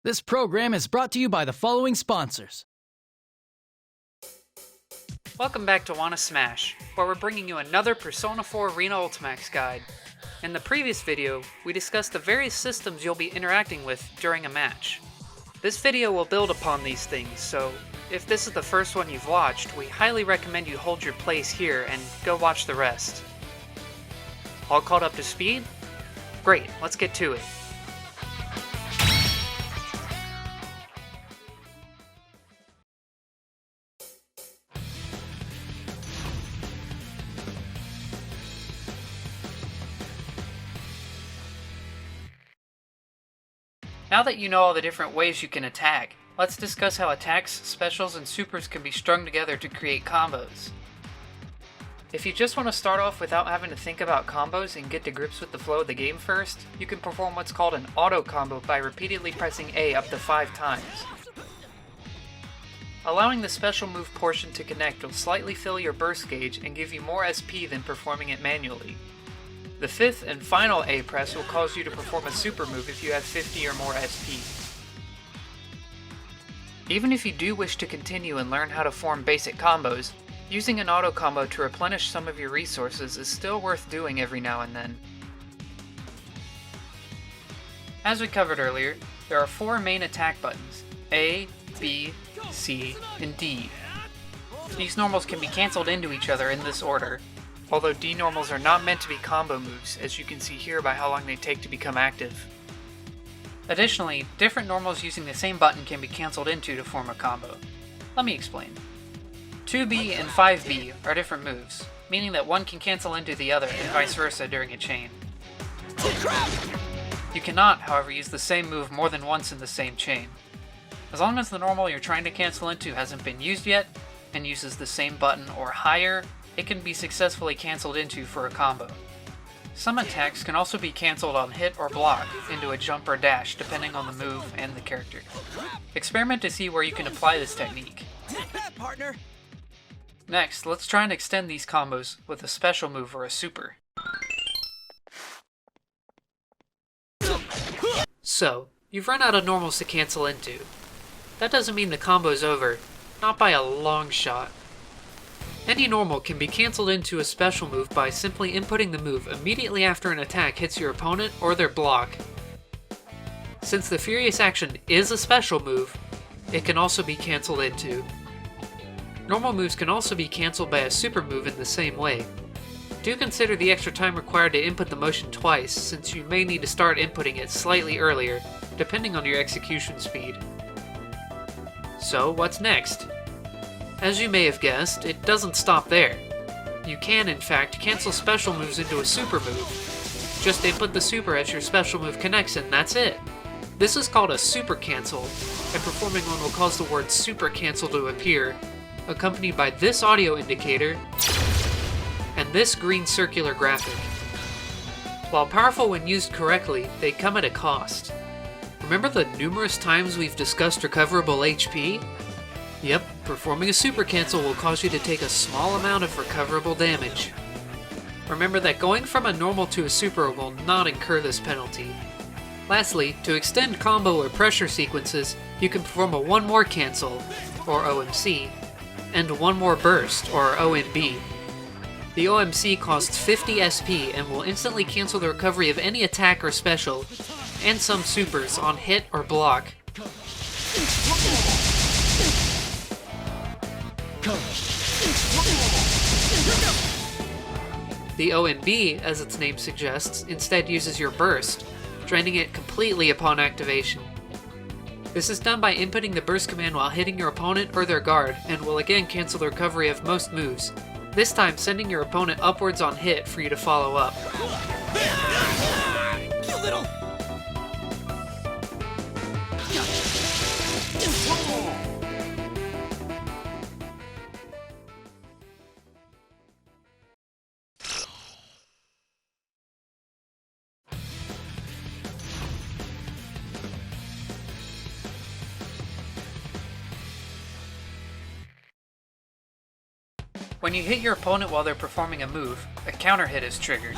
This program is brought to you by the following sponsors. Welcome back to Wanna Smash, where we're bringing you another Persona 4 Arena Ultimax guide. In the previous video, we discussed the various systems you'll be interacting with during a match. This video will build upon these things, so if this is the first one you've watched, we highly recommend you hold your place here and go watch the rest. All caught up to speed? Great, let's get to it. Now that you know all the different ways you can attack, let's discuss how attacks, specials, and supers can be strung together to create combos. If you just want to start off without having to think about combos and get to grips with the flow of the game first, you can perform what's called an auto combo by repeatedly pressing A up to 5 times. Allowing the special move portion to connect will slightly fill your burst gauge and give you more SP than performing it manually. The 5th and final A press will cause you to perform a super move if you have 50 or more SP. Even if you do wish to continue and learn how to form basic combos, using an auto combo to replenish some of your resources is still worth doing every now and then. As we covered earlier, there are 4 main attack buttons: A, B, C, and D. These normals can be cancelled into each other in this order, although D normals are not meant to be combo moves, as you can see here by how long they take to become active. Additionally, different normals using the same button can be cancelled into to form a combo. Let me explain. 2B and 5B are different moves, meaning that one can cancel into the other and vice versa during a chain. You cannot, however, use the same move more than once in the same chain. As long as the normal you're trying to cancel into hasn't been used yet, and uses the same button or higher, it can be successfully cancelled into for a combo. Some attacks can also be cancelled on hit or block into a jump or dash depending on the move and the character. Experiment to see where you can apply this technique. Take that, partner! Next, let's try and extend these combos with a special move or a super. So, you've run out of normals to cancel into. That doesn't mean the combo's over, not by a long shot. Any normal can be cancelled into a special move by simply inputting the move immediately after an attack hits your opponent or their block. Since the Furious action is a special move, it can also be cancelled into. Normal moves can also be cancelled by a super move in the same way. Do consider the extra time required to input the motion twice, since you may need to start inputting it slightly earlier, depending on your execution speed. So, what's next? As you may have guessed, it doesn't stop there. You can, in fact, cancel special moves into a super move. Just input the super as your special move connects and that's it. This is called a super cancel, and performing one will cause the word super cancel to appear, accompanied by this audio indicator and this green circular graphic. While powerful when used correctly, they come at a cost. Remember the numerous times we've discussed recoverable HP? Yep, performing a super cancel will cause you to take a small amount of recoverable damage. Remember that going from a normal to a super will not incur this penalty. Lastly, to extend combo or pressure sequences, you can perform a one more cancel, or OMC, and one more burst, or OMB. The OMC costs 50 SP and will instantly cancel the recovery of any attack or special, and some supers on hit or block. The OMB, as its name suggests, instead uses your burst, draining it completely upon activation. This is done by inputting the burst command while hitting your opponent or their guard, and will again cancel the recovery of most moves, this time sending your opponent upwards on hit for you to follow up. You little... When you hit your opponent while they're performing a move, a counter hit is triggered.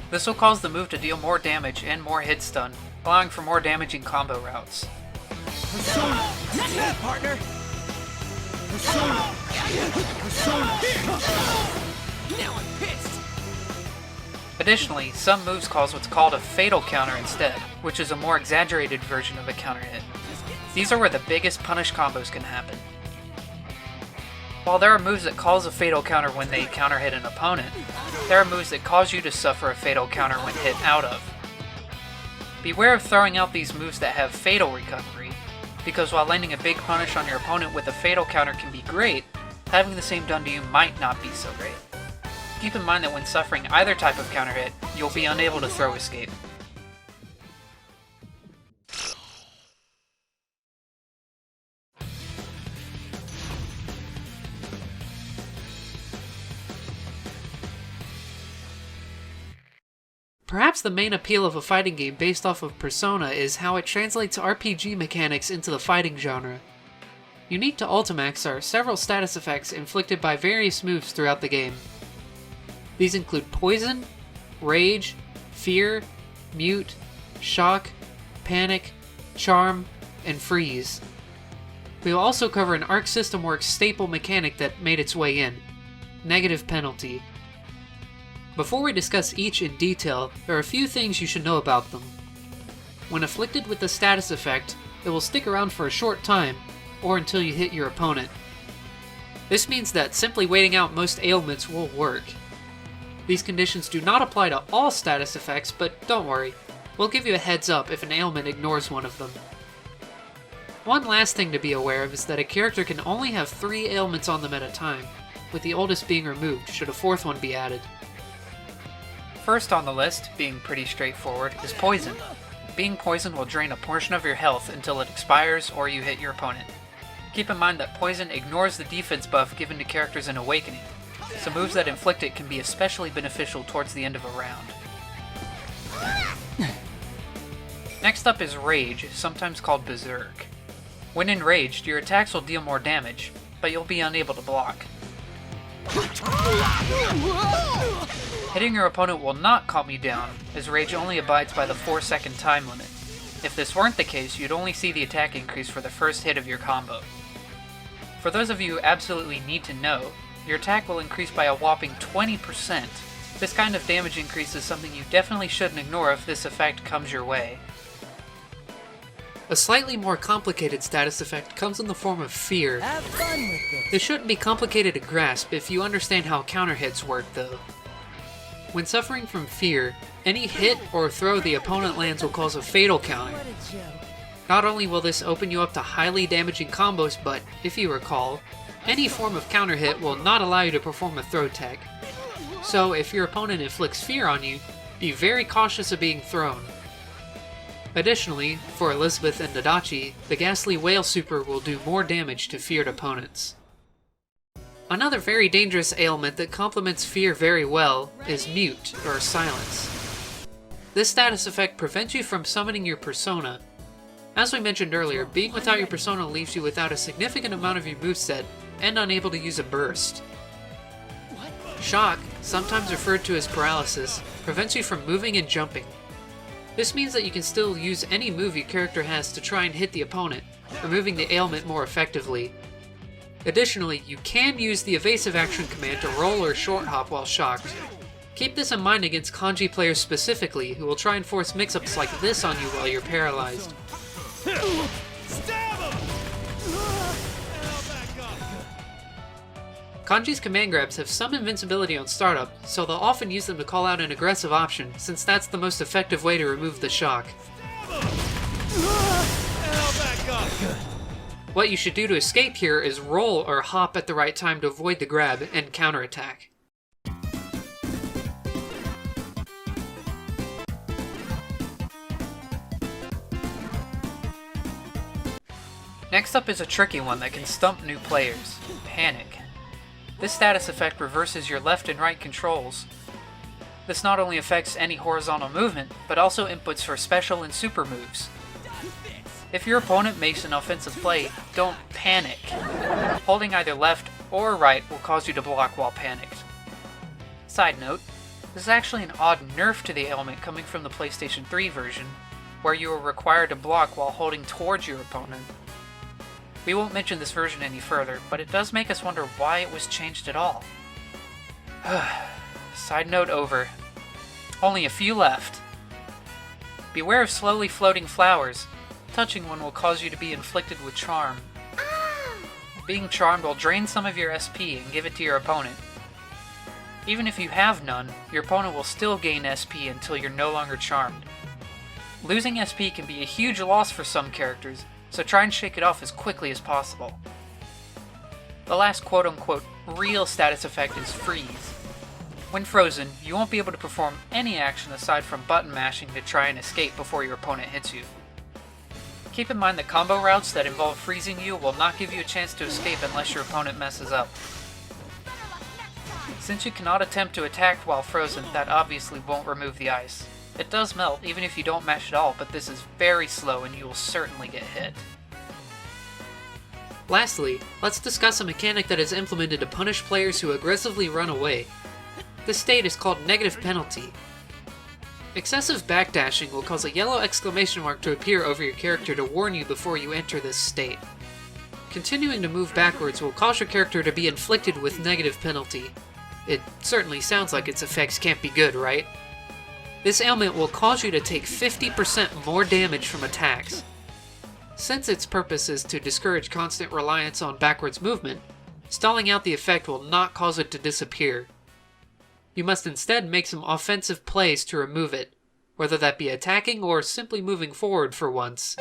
This will cause the move to deal more damage and more hit stun, allowing for more damaging combo routes. Yeah, partner. Now I'm pissed. Additionally, some moves cause what's called a fatal counter instead, which is a more exaggerated version of a counter hit. These are where the biggest punish combos can happen. While there are moves that cause a fatal counter when they counter hit an opponent, there are moves that cause you to suffer a fatal counter when hit out of. Beware of throwing out these moves that have fatal recovery, because while landing a big punish on your opponent with a fatal counter can be great, having the same done to you might not be so great. Keep in mind that when suffering either type of counter hit, you'll be unable to throw escape. Perhaps the main appeal of a fighting game based off of Persona is how it translates RPG mechanics into the fighting genre. Unique to Ultimax are several status effects inflicted by various moves throughout the game. These include Poison, Rage, Fear, Mute, Shock, Panic, Charm, and Freeze. We will also cover an Arc System Works staple mechanic that made its way in, Negative Penalty. Before we discuss each in detail, there are a few things you should know about them. When afflicted with the status effect, it will stick around for a short time, or until you hit your opponent. This means that simply waiting out most ailments will work. These conditions do not apply to all status effects, but don't worry, we'll give you a heads up if an ailment ignores one of them. One last thing to be aware of is that a character can only have 3 ailments on them at a time, with the oldest being removed should a 4th one be added. First on the list, being pretty straightforward, is Poison. Being poisoned will drain a portion of your health until it expires or you hit your opponent. Keep in mind that Poison ignores the defense buff given to characters in Awakening, so moves that inflict it can be especially beneficial towards the end of a round. Next up is Rage, sometimes called Berserk. When enraged, your attacks will deal more damage, but you'll be unable to block. Hitting your opponent will not calm you down, as Rage only abides by the 4-second time limit. If this weren't the case, you'd only see the attack increase for the first hit of your combo. For those of you who absolutely need to know, your attack will increase by a whopping 20%. This kind of damage increase is something you definitely shouldn't ignore if this effect comes your way. A slightly more complicated status effect comes in the form of Fear. Have fun with this. This shouldn't be complicated to grasp if you understand how counter hits work though. When suffering from Fear, any hit or throw the opponent lands will cause a fatal counter. What a joke. Not only will this open you up to highly damaging combos, but, if you recall, any form of counter hit will not allow you to perform a throw tech. So if your opponent inflicts Fear on you, be very cautious of being thrown. Additionally, for Elizabeth and Dadachi, the Ghastly Whale Super will do more damage to feared opponents. Another very dangerous ailment that complements Fear very well is Mute, or Silence. This status effect prevents you from summoning your persona. As we mentioned earlier, being without your persona leaves you without a significant amount of your moveset and unable to use a burst. Shock, sometimes referred to as paralysis, prevents you from moving and jumping. This means that you can still use any move your character has to try and hit the opponent, removing the ailment more effectively. Additionally, you can use the evasive action command to roll or short hop while shocked. Keep this in mind against kanji players specifically, who will try and force mix-ups like this on you while you're paralyzed. Kanji's command grabs have some invincibility on startup, so they'll often use them to call out an aggressive option, since that's the most effective way to remove the shock. What you should do to escape here is roll or hop at the right time to avoid the grab and counterattack. Next up is a tricky one that can stump new players, Panic. This status effect reverses your left and right controls. This not only affects any horizontal movement, but also inputs for special and super moves. If your opponent makes an offensive play, don't panic. Holding either left or right will cause you to block while panicked. Side note, this is actually an odd nerf to the ailment coming from the PlayStation 3 version. where you are required to block while holding towards your opponent. We won't mention this version any further, but it does make us wonder why it was changed at all. Side note over. Only a few left. Beware of slowly floating flowers. Touching one will cause you to be inflicted with charm. Being charmed will drain some of your SP and give it to your opponent. Even if you have none, your opponent will still gain SP until you're no longer charmed. Losing SP can be a huge loss for some characters, so try and shake it off as quickly as possible. The last quote-unquote real status effect is freeze. When frozen, you won't be able to perform any action aside from button mashing to try and escape before your opponent hits you. Keep in mind that combo routes that involve freezing you will not give you a chance to escape unless your opponent messes up. Since you cannot attempt to attack while frozen, that obviously won't remove the ice. It does melt even if you don't mash at all, but this is very slow and you will certainly get hit. Lastly, let's discuss a mechanic that is implemented to punish players who aggressively run away. This state is called negative penalty. Excessive backdashing will cause a yellow exclamation mark to appear over your character to warn you before you enter this state. Continuing to move backwards will cause your character to be inflicted with negative penalty. It certainly sounds like its effects can't be good, right? This ailment will cause you to take 50% more damage from attacks. Since its purpose is to discourage constant reliance on backwards movement, stalling out the effect will not cause it to disappear. You must instead make some offensive plays to remove it, whether that be attacking or simply moving forward for once.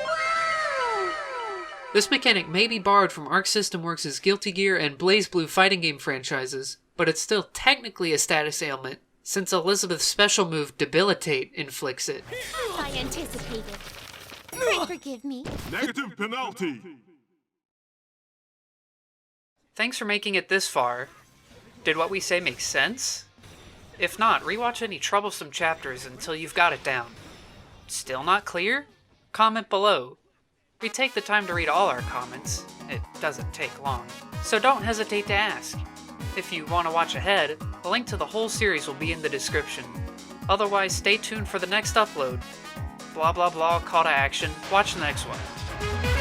This mechanic may be borrowed from Arc System Works' Guilty Gear and BlazBlue fighting game franchises, but it's still technically a status ailment, since Elizabeth's special move Debilitate inflicts it. As I anticipated. Pray forgive me. Negative penalty! Thanks for making it this far. Did what we say make sense? If not, rewatch any troublesome chapters until you've got it down. Still not clear? Comment below. We take the time to read all our comments. It doesn't take long. So don't hesitate to ask. If you want to watch ahead, a link to the whole series will be in the description. Otherwise, stay tuned for the next upload. Blah blah blah, call to action. Watch the next one.